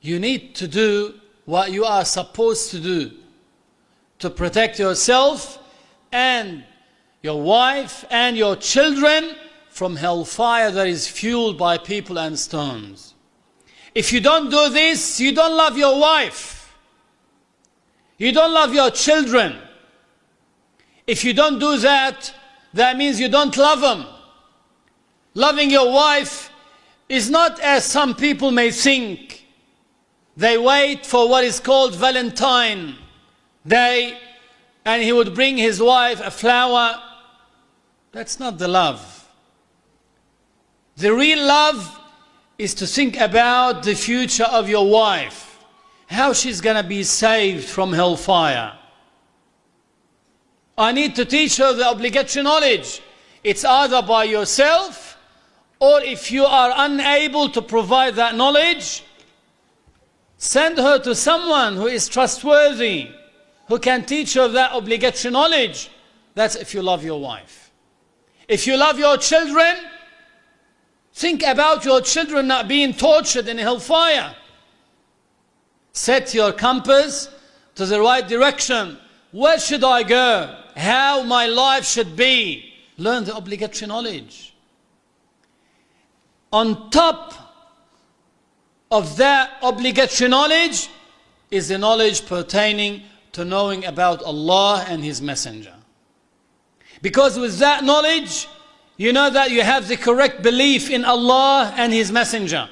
You need to do what you are supposed to do to protect yourself and your wife and your children from hellfire that is fueled by people and stones. If you don't do this, you don't love your wife. You don't love your children. If you don't do that, that means you don't love them. Loving your wife is not as some people may think. They wait for what is called Valentine Day, and he would bring his wife a flower. That's not the love. The real love is to think about the future of your wife, how she's going to be saved from hellfire. I need to teach her the obligatory knowledge. It's either by yourself, or if you are unable to provide that knowledge, send her to someone who is trustworthy, who can teach her that obligatory knowledge. That's if you love your wife. If you love your children, think about your children not being tortured in hellfire. Set your compass to the right direction. Where should I go? How my life should be? Learn the obligatory knowledge. On top of that obligatory knowledge is the knowledge pertaining to knowing about Allah and His Messenger. Because with that knowledge, you know that you have the correct belief in Allah and His Messenger.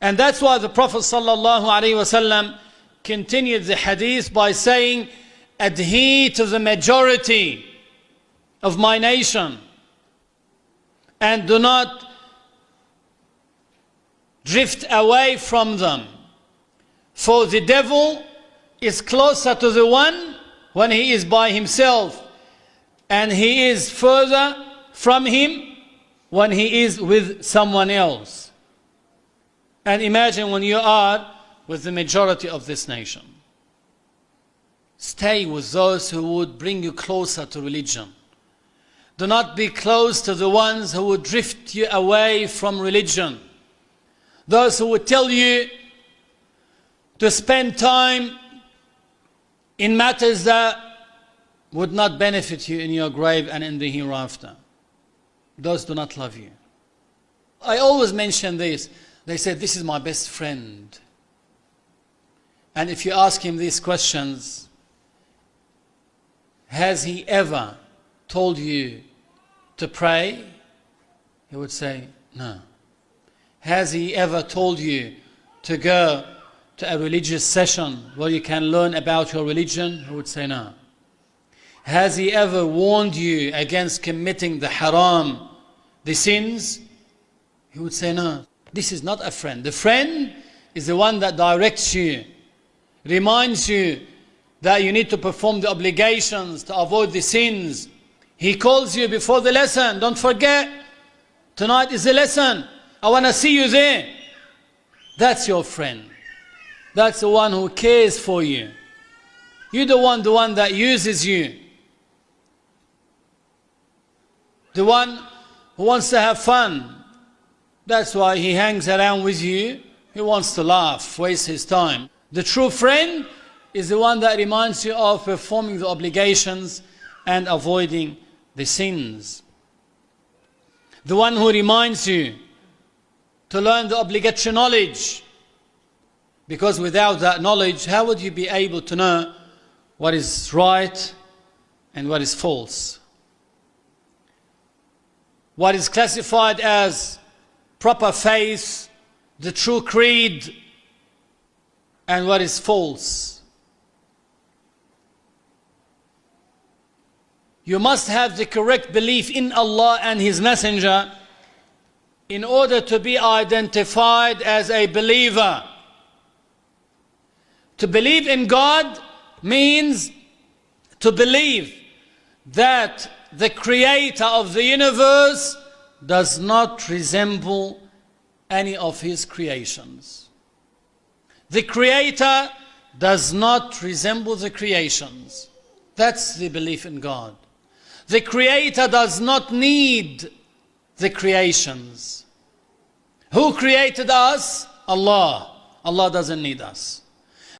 And that's why the Prophet ﷺ continued the hadith by saying, adhere to the majority of my nation and do not drift away from them. For the devil is closer to the one when he is by himself, and he is further from him when he is with someone else. And imagine when you are with the majority of this nation. Stay with those who would bring you closer to religion. Do not be close to the ones who would drift you away from religion. Those who would tell you to spend time in matters that would not benefit you in your grave and in the hereafter. Those do not love you. I always mention this. They say, this is my best friend. And if you ask him these questions, has he ever told you to pray? He would say, no. Has he ever told you to go to a religious session where you can learn about your religion? He would say, no. Has he ever warned you against committing the haram, the sins? He would say, no. This is not a friend. The friend is the one that directs you, reminds you that you need to perform the obligations to avoid the sins. He calls you before the lesson. Don't forget, tonight is the lesson. I want to see you there. That's your friend. That's the one who cares for you. You're the one that uses you. The one who wants to have fun. That's why he hangs around with you. He wants to laugh, waste his time. The true friend is the one that reminds you of performing the obligations and avoiding the sins. The one who reminds you to learn the obligatory knowledge. Because without that knowledge, how would you be able to know what is right and what is false? What is classified as proper faith, the true creed, and what is false. You must have the correct belief in Allah and His Messenger in order to be identified as a believer. To believe in God means to believe that the Creator of the universe does not resemble any of His creations. The Creator does not resemble the creations. That's the belief in God. The Creator does not need the creations. Who created us? Allah. Allah doesn't need us.